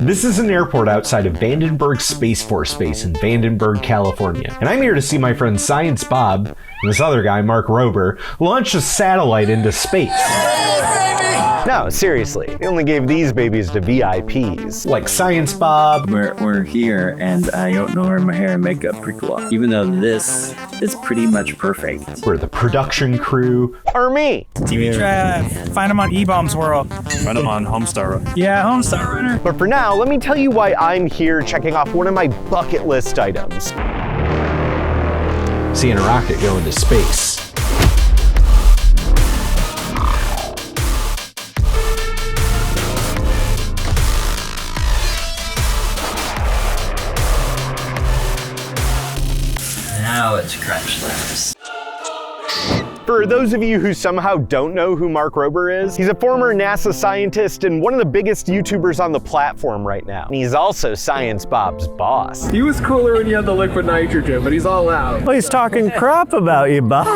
This is an airport outside of Vandenberg Space Force Base in Vandenberg, California. And I'm here to see my friend Science Bob and this other guy, Mark Rober, launch a satellite into space. No, seriously, they only gave these babies to VIPs. Like Science Bob. We're here, and I don't know where my hair and makeup pre-claw. Even though this is pretty much perfect. We're the production crew. Or me. TV Trap. Find them on E-Bombs World. Find them on Homestar. Yeah, Homestar Runner. But for now, let me tell you why I'm here checking off one of my bucket list items. Seeing a rocket go into space. Now it's CrunchLabs. For those of you who somehow don't know who Mark Rober is, he's a former NASA scientist and one of the biggest YouTubers on the platform right now. And he's also Science Bob's boss. He was cooler when you had the liquid nitrogen, but he's all out. Well, he's talking crap about you, Bob.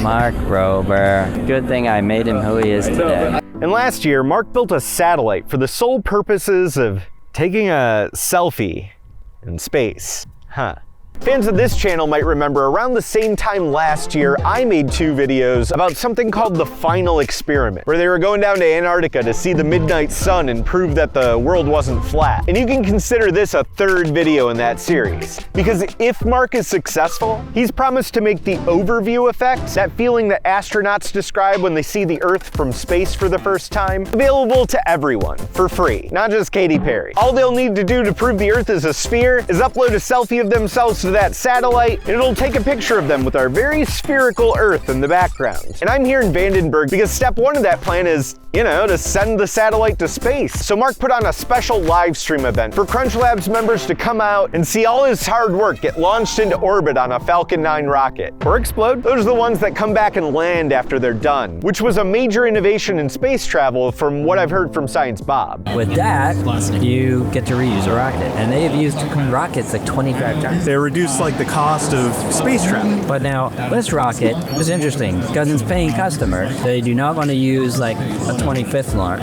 Mark Rober. Good thing I made him who he is today. And last year, Mark built a satellite for the sole purposes of taking a selfie in space. Fans of this channel might remember around the same time last year, I made 2 videos about something called the final experiment, where they were going down to Antarctica to see the midnight sun and prove that the world wasn't flat. And you can consider this a 3rd video in that series, because if Mark is successful, he's promised to make the overview effect, that feeling that astronauts describe when they see the Earth from space for the first time, available to everyone for free, not just Katy Perry. All they'll need to do to prove the Earth is a sphere is upload a selfie of themselves to that satellite, and it'll take a picture of them with our very spherical Earth in the background. And I'm here in Vandenberg because step 1 of that plan is, to send the satellite to space. So Mark put on a special live stream event for CrunchLabs members to come out and see all his hard work get launched into orbit on a Falcon 9 rocket. Or explode. Those are the ones that come back and land after they're done, which was a major innovation in space travel from what I've heard from Science Bob. With that, you get to reuse a rocket. And they have used rockets like 25 times. They reduce the cost of space travel. But now, this rocket is interesting because it's paying customer. They do not want to use a 25th launch.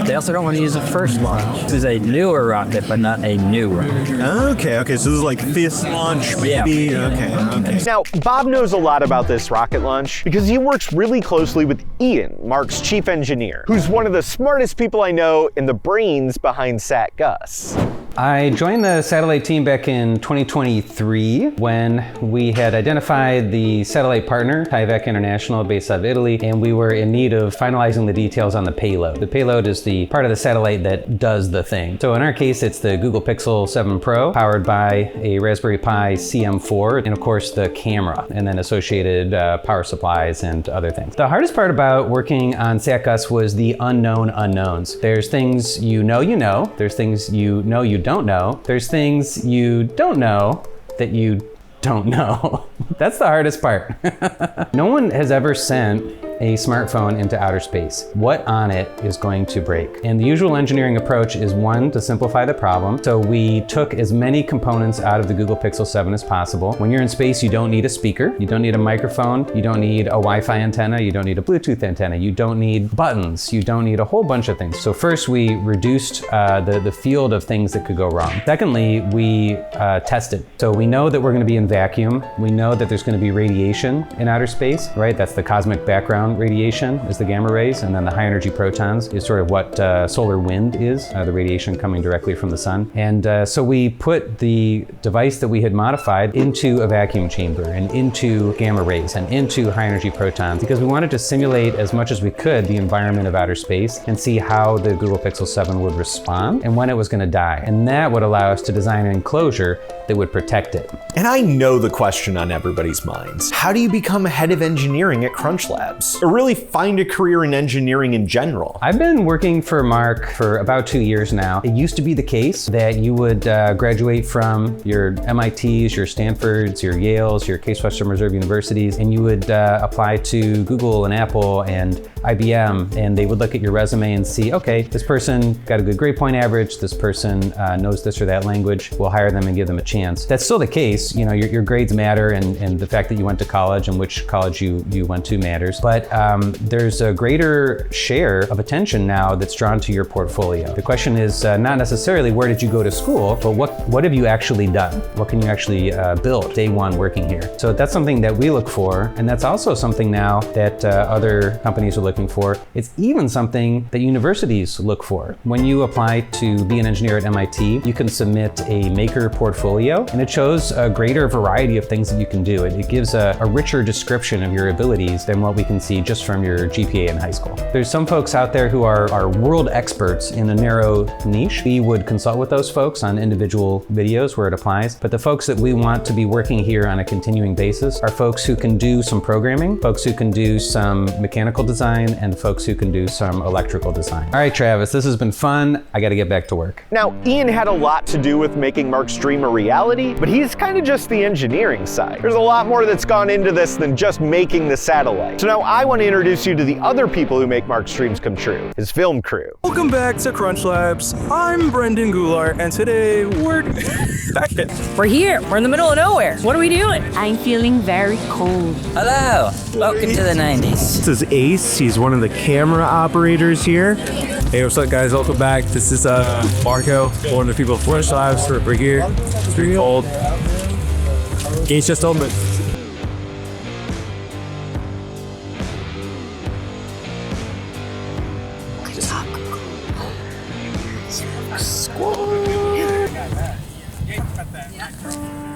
They also don't want to use a first launch. This is a newer rocket, but not a new rocket. Okay, so this is 5th launch, maybe? Yeah. Okay. Now, Bob knows a lot about this rocket launch because he works really closely with Ian, Mark's chief engineer, who's one of the smartest people I know and the brains behind SatGus. I joined the satellite team back in 2023 when we had identified the satellite partner, Tyvek International, based out of Italy, and we were in need of finalizing the details on the payload. The payload is the part of the satellite that does the thing. So in our case, it's the Google Pixel 7 Pro, powered by a Raspberry Pi CM4, and of course the camera, and then associated power supplies and other things. The hardest part about working on SatGus was the unknown unknowns. There's things you know, there's things you don't know, there's things you don't know that you don't know. That's the hardest part. No one has ever sent a smartphone into outer space. What on it is going to break? And the usual engineering approach is, 1, to simplify the problem. So we took as many components out of the Google Pixel 7 as possible. When you're in space, you don't need a speaker, you don't need a microphone, you don't need a Wi-Fi antenna, you don't need a Bluetooth antenna, you don't need buttons, you don't need a whole bunch of things. So first we reduced the field of things that could go wrong. Secondly, we tested. So we know that we're gonna be in vacuum. We know that there's gonna be radiation in outer space, right? That's the cosmic background radiation, is the gamma rays, and then the high energy protons is sort of what solar wind is, the radiation coming directly from the sun. And so we put the device that we had modified into a vacuum chamber and into gamma rays and into high energy protons because we wanted to simulate as much as we could the environment of outer space and see how the Google Pixel 7 would respond and when it was going to die. And that would allow us to design an enclosure that would protect it. And I know the question on everybody's minds. How do you become a head of engineering at CrunchLabs? Or really find a career in engineering in general? I've been working for Mark for about 2 years now. It used to be the case that you would graduate from your MITs, your Stanfords, your Yales, your Case Western Reserve universities, and you would apply to Google and Apple and IBM, and they would look at your resume and see, okay, this person got a good grade point average, this person knows this or that language, we'll hire them and give them a chance. That's still the case. Your grades matter, and the fact that you went to college and which college you went to matters. But there's a greater share of attention now that's drawn to your portfolio. The question is not necessarily where did you go to school, but what have you actually done? What can you actually build day one working here? So that's something that we look for, and that's also something now that other companies are looking for. It's even something that universities look for. When you apply to be an engineer at MIT, you can submit a Maker portfolio, and it shows a greater variety of things that you can do. It gives a richer description of your abilities than what we can see just from your GPA in high school. There's some folks out there who are world experts in a narrow niche. We would consult with those folks on individual videos where it applies, but the folks that we want to be working here on a continuing basis are folks who can do some programming, folks who can do some mechanical design, and folks who can do some electrical design. All right, Travis, this has been fun. I got to get back to work. Now, Ian had a lot to do with making Mark's dream a reality, but he's kind of just the engineering side. There's a lot more that's gone into this than just making the satellite. So now I want to introduce you to the other people who make Mark's dreams come true, his film crew. Welcome back to CrunchLabs. I'm Brendan Goulart, and today we're back in. We're here. We're in the middle of nowhere. What are we doing? I'm feeling very cold. Hello. Welcome to the 90s. This is Ace. He's one of the camera operators here. Hey, what's up, guys? Welcome back. This is Marco, one of the people of CrunchLabs. We're here. It's pretty cold. Gates just opened.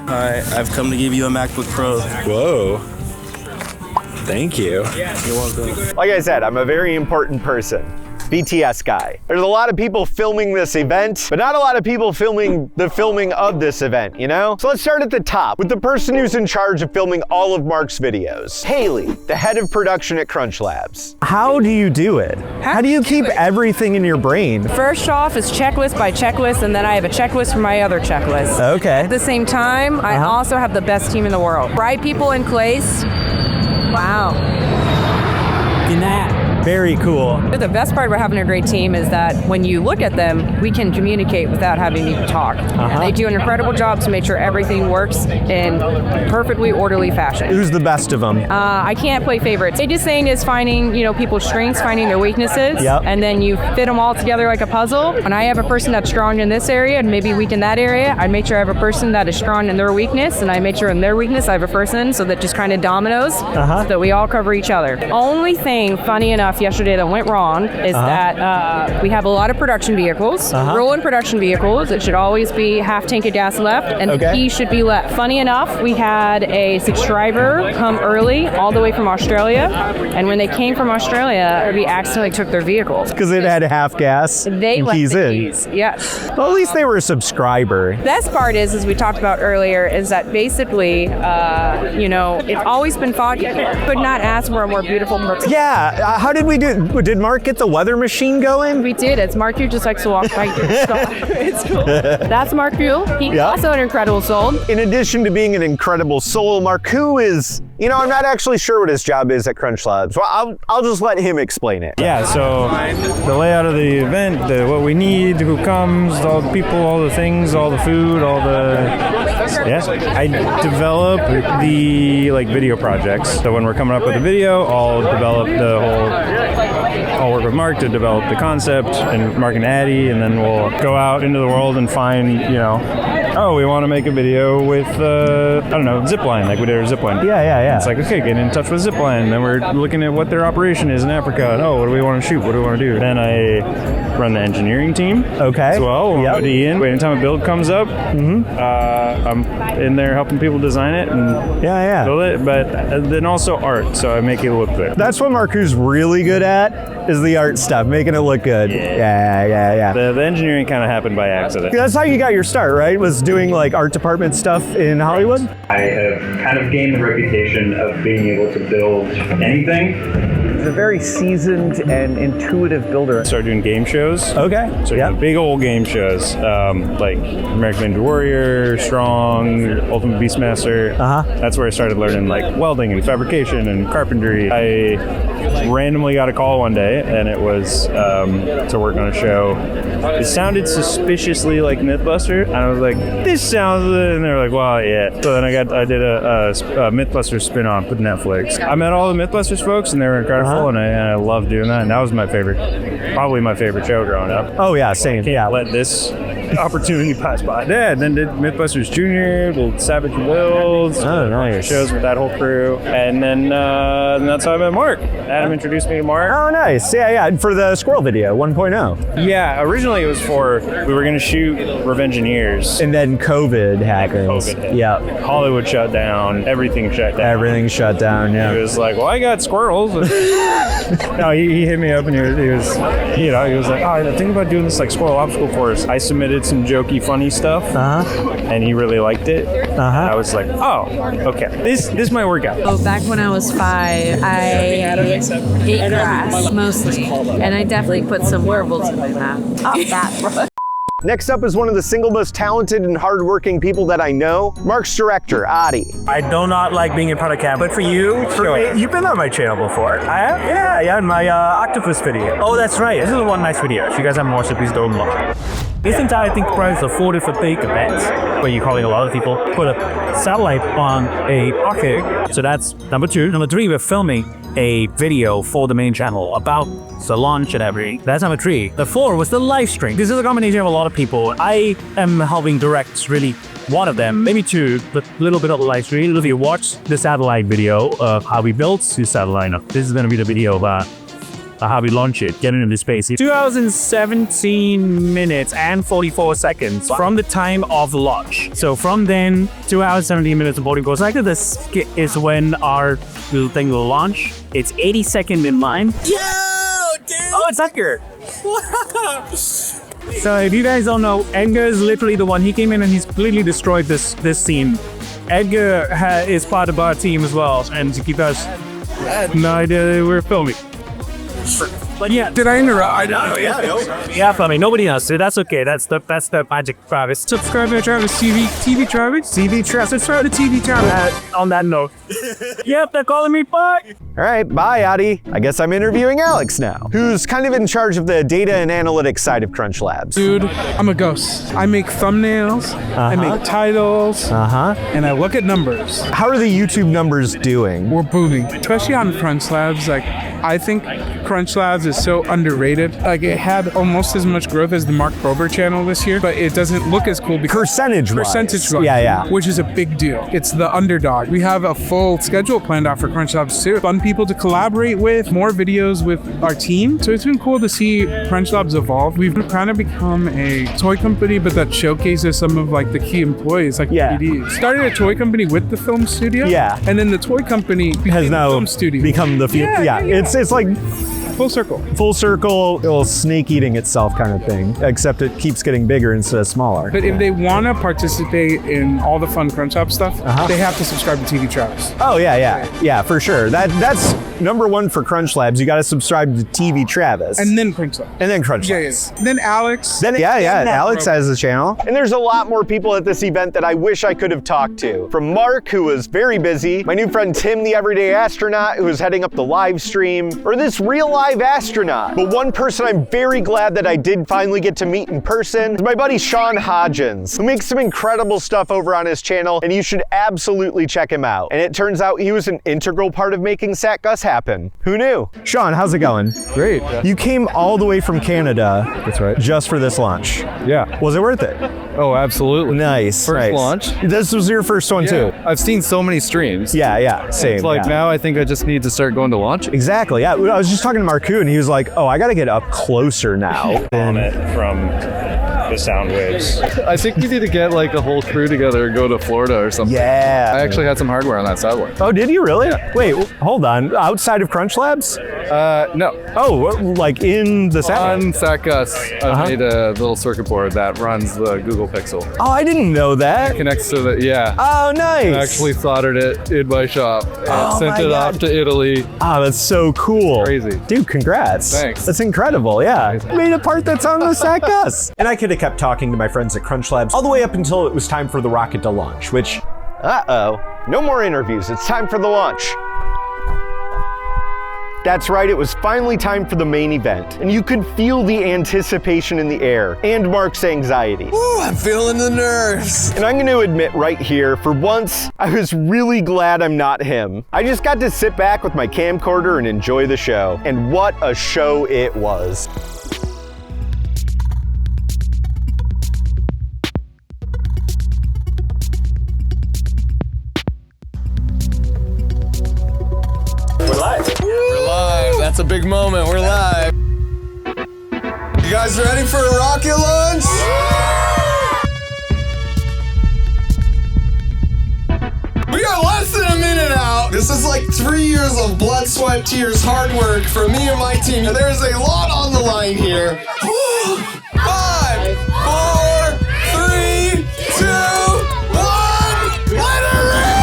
Alright, I've come to give you a MacBook Pro. Whoa. Thank you. You're welcome. Like I said, I'm a very important person. BTS guy. There's a lot of people filming this event, but not a lot of people filming the filming of this event, you know? So let's start at the top with the person who's in charge of filming all of Mark's videos. Haley, the head of production at CrunchLabs. How do you do it? How do you keep everything in your brain? First off is checklist by checklist, and then I have a checklist for my other checklist. Okay. At the same time, I also have the best team in the world. Right people in place. Wow. In that. Very cool. The best part about having a great team is that when you look at them, we can communicate without having to talk. And they do an incredible job to make sure everything works in perfectly orderly fashion. Who's the best of them? I can't play favorites. The biggest thing is finding, people's strengths, finding their weaknesses, and then you fit them all together like a puzzle. When I have a person that's strong in this area and maybe weak in that area, I make sure I have a person that is strong in their weakness, and I make sure in their weakness I have a person, so that just kind of dominoes, so that we all cover each other. Only thing, funny enough, yesterday that went wrong is that we have a lot of production vehicles. Rolling production vehicles, it should always be half tank of gas left, and the key should be left. Funny enough, we had a subscriber come early, all the way from Australia, and when they came from Australia, we accidentally took their vehicles. Because it had half gas. They left the keys, yes. Well, at least they were a subscriber. Best part is, as we talked about earlier, is that basically, it's always been foggy. Could not ask for a more beautiful person. Yeah, how did we do? Did Mark get the weather machine going? We did. It's Marcu just likes to walk by here. So it's cool. That's Marcu. He's also an incredible soul. In addition to being an incredible soul, Marcu is, I'm not actually sure what his job is at CrunchLabs. Well, I'll just let him explain it. Yeah, so the layout of the event, what we need, who comes, all the people, all the things, all the food, I develop the video projects. So when we're coming up with a video, I'll develop I'll work with Mark to develop the concept, and Mark and Addie, and then we'll go out into the world and find, we want to make a video with, Zipline, like we did our Zipline. Yeah. It's like, okay, get in touch with Zipline. Then we're looking at what their operation is in Africa. And, what do we want to shoot? What do we want to do? Then I run the engineering team as well. With Ian. Anytime a build comes up, I'm in there helping people design it and build it. But then also art, so I make it look good. That's what Marcu's really good at, is the art stuff, making it look good. Yeah. The engineering kind of happened by accident. That's how you got your start, right? Was doing art department stuff in Hollywood? I have kind of gained the reputation of being able to build anything He's a very seasoned and intuitive builder. Started doing game shows. Okay. So big old game shows, like American Ninja Warrior, Strong, Ultimate Beastmaster. That's where I started learning like welding and fabrication and carpentry. I randomly got a call one day, and it was to work on a show. It sounded suspiciously like Mythbuster, and I was like, "This sounds," and they're like, "Well, yeah." So then I did a Mythbusters spin-off with Netflix. I met all the Mythbusters folks, and they were incredible, and I loved doing that. And that was probably my favorite show growing up. Oh yeah, same. Can't let this opportunity pass by. Yeah, and then did Mythbusters Junior, the Savage Wilds. Oh, nice. Shows with that whole crew, and then that's how I met Mark. Adam introduced me to Mark. Oh, nice. Yeah. For the squirrel video 1.0. Yeah, originally it was we were going to shoot Revengineers. And then COVID happened. COVID hit. Yeah. Hollywood shut down. Everything shut down. Everything shut down, yeah. He was like, well, I got squirrels. No, he hit me up and he was like, oh, I think about doing this like squirrel obstacle course. I submitted some jokey, funny stuff, and he really liked it. I was like, oh, okay, this might work out. Oh, back when I was 5, I ate grass mostly, and I definitely put some werewolves in my mouth. Oh, that. Next up is one of the single most talented and hardworking people that I know, Mark's director, Adi. I do not like being in front of camera, but for you, you've been on my channel before. I have? Yeah, in my octopus video. Oh, that's right. This is one nice video. If you guys have more, so please don't look. This entire thing comprises of 4 different big events, where you're calling a lot of people, put a satellite on a rocket. So that's number 2. Number 3, we're filming a video for the main channel about the launch and everything. That's number 3. The 4 was the live stream. This is a combination of a lot of people. I am helping direct really one of them, maybe 2, but a little bit of the live stream. If you watch the satellite video of how we built the satellite, this is going to be the video about how we launch it, get it into space. 2017 minutes and 44 seconds from the time of launch. So from then, 2 hours, 17 minutes and 44 seconds, this is when our little thing will launch. It's 82nd in line. Yo, dude! Oh, it's Edgar! So if you guys don't know, Edgar is literally the one. He came in and he's completely destroyed this scene. Edgar is part of our team as well, and to keep us no idea we're filming. But yeah, did I interrupt? I know, yeah, filming. Nobody else, so that's okay. That's the magic Travis. Subscribe to Travis TV Travis. Subscribe to TV Travis. On that note, yep, they're calling me back. All right, bye, Adi. I guess I'm interviewing Alex now, who's kind of in charge of the data and analytics side of CrunchLabs. Dude, I'm a ghost. I make thumbnails, I make titles, and I look at numbers. How are the YouTube numbers doing? We're booming, especially on CrunchLabs. Like, I think CrunchLabs is so underrated. Like, it had almost as much growth as the Mark Rober channel this year, but it doesn't look as cool because percentage-wise, yeah, which is a big deal. It's the underdog. We have a full schedule planned out for CrunchLabs too. Fun people to collaborate with, more videos with our team. So it's been cool to see CrunchLabs evolve. We've kind of become a toy company, but that showcases some of like the key employees, like PDs. Started a toy company with the film studio, and then the toy company has now film studio. Become the It's like full circle. Full circle, little snake eating itself kind of thing, except it keeps getting bigger instead of smaller. But if they want to participate in all the fun CrunchLabs stuff, they have to subscribe to TV Travis. Oh, yeah, for sure. That's number 1 for CrunchLabs. You got to subscribe to TV Travis. And then CrunchLabs. Yeah. Then Alex. Then Alex has a channel. And there's a lot more people at this event that I wish I could have talked to. From Mark, who was very busy, my new friend Tim, the Everyday Astronaut, who was heading up the live stream, or this real live astronaut. But one person I'm very glad that I did finally get to meet in person is my buddy Sean Hodgins, who makes some incredible stuff over on his channel, and you should absolutely check him out. And it turns out he was an integral part of making SatGus happen. Who knew? Sean, how's it going? Great. You came all the way from Canada. That's right. Just for this launch. Yeah. Was it worth it? Oh, absolutely. Nice. First launch. This was your first one too. I've seen so many streams. Yeah, same. It's like now I think I just need to start going to launch. Exactly, yeah. I was just talking to Marcu and he was like, oh, I gotta get up closer now. From the sound waves. I think we need to get like a whole crew together and go to Florida or something. Yeah. I actually had some hardware on that satellite. Oh, did you really? Yeah. Wait, hold on. Outside of CrunchLabs? No. Oh, like in the satellite? On SatGus, I made a little circuit board that runs the Google Pixel. Oh, I didn't know that. It connects to the, yeah. Oh, nice. I actually soldered it in my shop and sent it off to Italy. Oh, that's so cool. Crazy. Dude, congrats. Thanks. That's incredible, yeah. Made a part that's on the SatGus. And I could have kept talking to my friends at CrunchLabs all the way up until it was time for the rocket to launch, which, no more interviews. It's time for the launch. That's right, it was finally time for the main event, and you could feel the anticipation in the air, and Mark's anxiety. Ooh, I'm feeling the nerves. And I'm gonna admit right here, for once, I was really glad I'm not him. I just got to sit back with my camcorder and enjoy the show. And what a show it was. We're live. That's a big moment. We're live. You guys ready for a rocket launch? We are less than a minute out. This is like 3 years of blood, sweat, tears, hard work from me and my team. There's a lot on the line here. 5, 4, 3, 2, 1. Let it rip!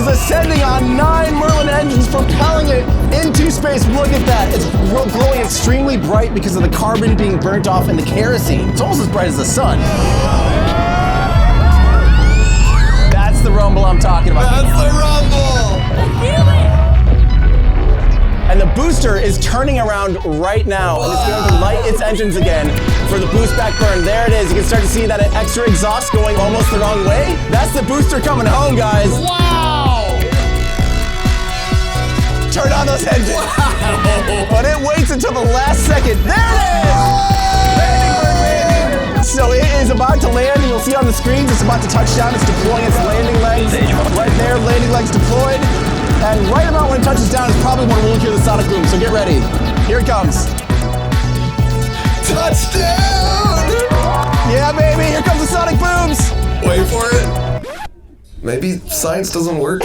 Ascending on 9 Merlin engines, propelling it into space. Look at that. It's glowing extremely bright because of the carbon being burnt off in the kerosene. It's almost as bright as the sun. That's the rumble I'm talking about. That's the rumble. And the booster is turning around right now. And it's going to light its engines again for the boost back burn. There it is. You can start to see that extra exhaust going almost the wrong way. That's the booster coming home, guys. Wow. Turn on those engines. Wow. But it waits until the last second. There it is! So it is about to land. You'll see on the screens, it's about to touch down. It's deploying its landing legs. Right there, landing legs deployed. And right about when it touches down is probably when we'll hear the sonic boom. So get ready. Here it comes. Touchdown! Yeah, baby, here comes the sonic booms. Wait for it. Maybe science doesn't work.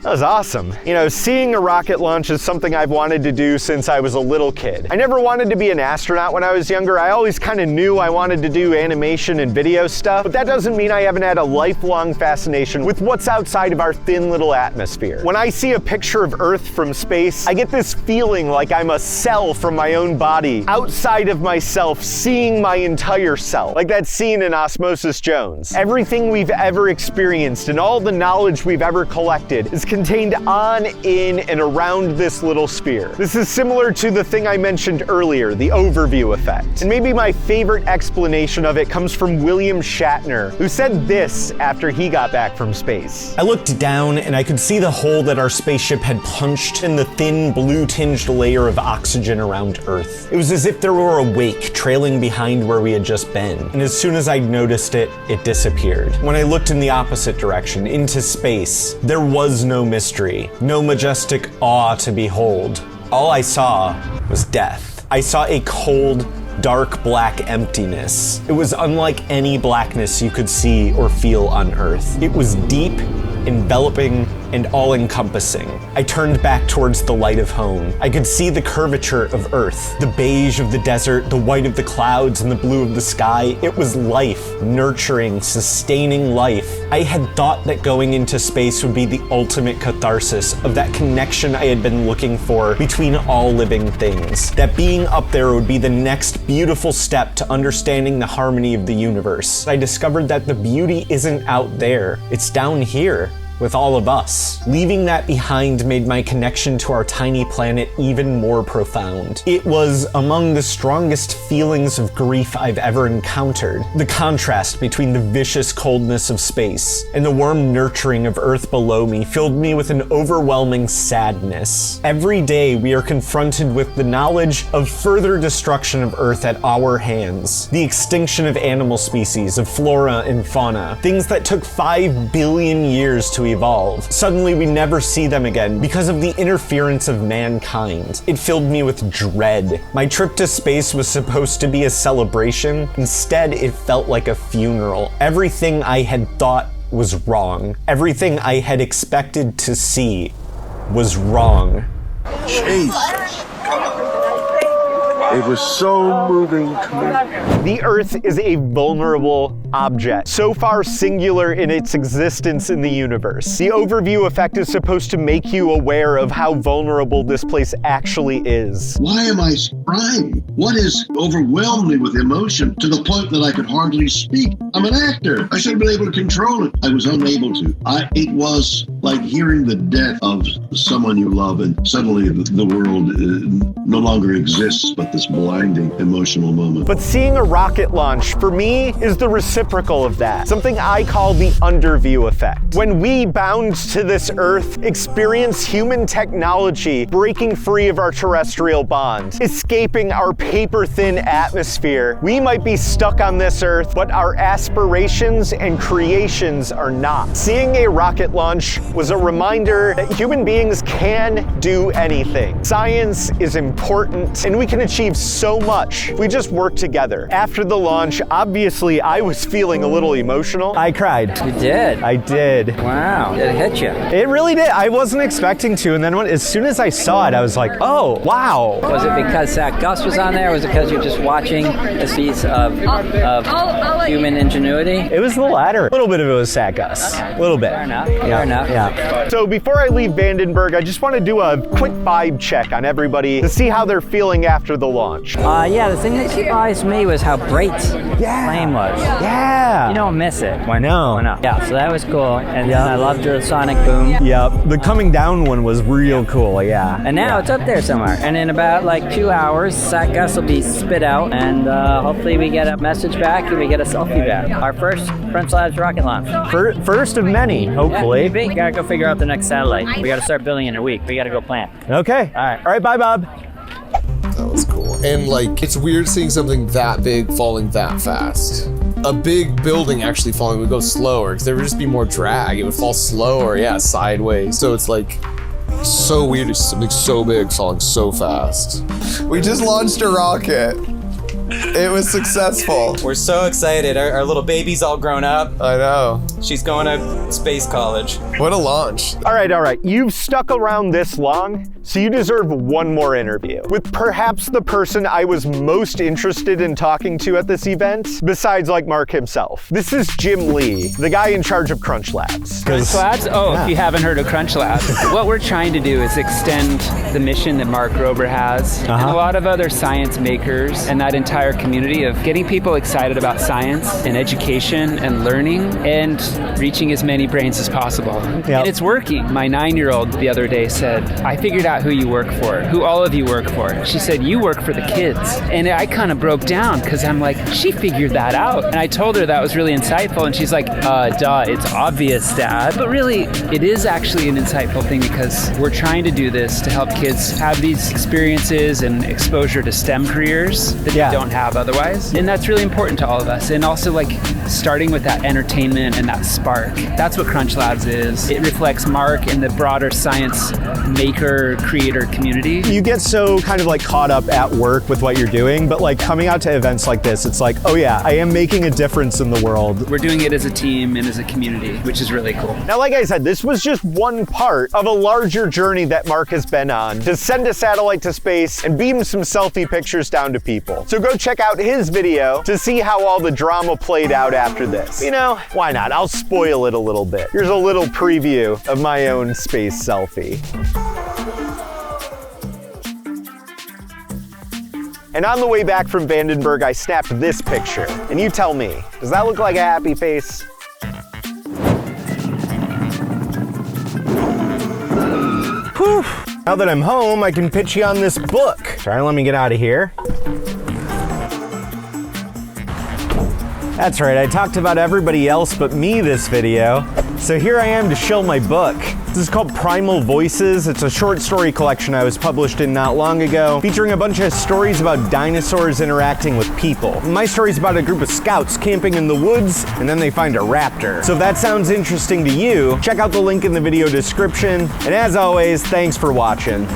That was awesome. You know, seeing a rocket launch is something I've wanted to do since I was a little kid. I never wanted to be an astronaut when I was younger. I always kind of knew I wanted to do animation and video stuff, but that doesn't mean I haven't had a lifelong fascination with what's outside of our thin little atmosphere. When I see a picture of Earth from space, I get this feeling like I'm a cell from my own body, outside of myself, seeing my entire self. Like that scene in Osmosis Jones. Everything we've ever experienced and all the knowledge we've ever collected is contained on, in, and around this little sphere. This is similar to the thing I mentioned earlier, the overview effect. And maybe my favorite explanation of it comes from William Shatner, who said this after he got back from space. I looked down and I could see the hole that our spaceship had punched in the thin blue-tinged layer of oxygen around Earth. It was as if there were a wake trailing behind where we had just been. And as soon as I noticed it, it disappeared. When I looked in the opposite direction, into space, there was no mystery, no majestic awe to behold. All I saw was death. I saw a cold, dark black emptiness. It was unlike any blackness you could see or feel on Earth. It was deep, enveloping, and all-encompassing. I turned back towards the light of home. I could see the curvature of Earth, the beige of the desert, the white of the clouds, and the blue of the sky. It was life, nurturing, sustaining life. I had thought that going into space would be the ultimate catharsis of that connection I had been looking for between all living things. That being up there would be the next beautiful step to understanding the harmony of the universe. I discovered that the beauty isn't out there, it's down here, with all of us. Leaving that behind made my connection to our tiny planet even more profound. It was among the strongest feelings of grief I've ever encountered. The contrast between the vicious coldness of space and the warm nurturing of Earth below me filled me with an overwhelming sadness. Every day we are confronted with the knowledge of further destruction of Earth at our hands. The extinction of animal species, of flora and fauna, things that took 5 billion years to evolve. Suddenly we never see them again because of the interference of mankind. It filled me with dread. My trip to space was supposed to be a celebration. Instead, it felt like a funeral. Everything I had thought was wrong. Everything I had expected to see was wrong. Jesus. It was so moving to me. The Earth is a vulnerable object, so far singular in its existence in the universe. The overview effect is supposed to make you aware of how vulnerable this place actually is. Why am I crying? What has overwhelmed me with emotion to the point that I could hardly speak? I'm an actor. I should have been able to control it. I was unable to. It was like hearing the death of someone you love, and suddenly the world no longer exists, but this blinding emotional moment. But seeing a rocket launch, for me, is the reciprocal of that. Something I call the underview effect. When we bound to this Earth, experience human technology breaking free of our terrestrial bond, escaping our paper-thin atmosphere, we might be stuck on this Earth, but our aspirations and creations are not. Seeing a rocket launch was a reminder that human beings can do anything. Science is important, and we can achieve so much if we just work together. After the launch, obviously I was feeling a little emotional. I cried. You did? I did. Wow, it hit you. It really did. I wasn't expecting to, and then as soon as I saw it, I was like, oh, wow. Was it because SatGus was on there, or was it because you're just watching a piece of human ingenuity? It was the latter. A little bit of it was SatGus. A little bit. Fair enough. Fair enough. Yeah. So before I leave Vandenberg, I just want to do a quick vibe check on everybody to see how they're feeling after the launch. Yeah, the thing that surprised me was how bright the flame was. Yeah. You don't miss it. I know. Why not? Yeah, so that was cool. And then I loved the sonic boom. Yep. The coming down one was real cool, yeah. And now it's up there somewhere. And in about like 2 hours, SatGus will be spit out, and hopefully we get a message back and we get a selfie back. Our first CrunchLabs rocket launch. First of many, hopefully. Yeah, maybe. We gotta go figure out the next satellite. We gotta start building in a week. We gotta go plan. Okay. All right, bye, Bob. That was cool. And like, it's weird seeing something that big falling that fast. A big building actually falling would go slower, because there would just be more drag. It would fall slower, yeah, sideways. So it's like, so weird to see something so big falling so fast. We just launched a rocket. It was successful. We're so excited. Our little baby's all grown up. I know. She's going to space college. What a launch. All right. You've stuck around this long, so you deserve one more interview with perhaps the person I was most interested in talking to at this event, besides like Mark himself. This is Jim Lee, the guy in charge of CrunchLabs. CrunchLabs? Oh, yeah. If you haven't heard of CrunchLabs, what we're trying to do is extend the mission that Mark Rober has and a lot of other science makers and that entire community of getting people excited about science and education and learning and reaching as many brains as possible. Yep. And it's working. My 9-year-old the other day said, I figured out who you work for, who all of you work for. She said, you work for the kids. And I kind of broke down because I'm like, she figured that out. And I told her that was really insightful. And she's like, duh, it's obvious, Dad. But really, it is actually an insightful thing because we're trying to do this to help kids have these experiences and exposure to STEM careers that they don't have otherwise. And that's really important to all of us. And also like starting with that entertainment and that spark. That's what CrunchLabs is. It reflects Mark and the broader science maker creator community. You get so kind of like caught up at work with what you're doing, but like coming out to events like this, it's like, oh yeah, I am making a difference in the world. We're doing it as a team and as a community, which is really cool. Now, like I said, this was just one part of a larger journey that Mark has been on to send a satellite to space and beam some selfie pictures down to people. So go check out his video to see how all the drama played out after this. You know, why not? I'll spoil it a little bit. Here's a little preview of my own space selfie. And on the way back from Vandenberg, I snapped this picture. And you tell me, does that look like a happy face? Whew. Now that I'm home, I can pitch you on this book. Sorry, let me get out of here. That's right, I talked about everybody else but me this video. So here I am to show my book. This is called Primal Voices. It's a short story collection I was published in not long ago, featuring a bunch of stories about dinosaurs interacting with people. My story's about a group of scouts camping in the woods, and then they find a raptor. So if that sounds interesting to you, check out the link in the video description. And as always, thanks for watching.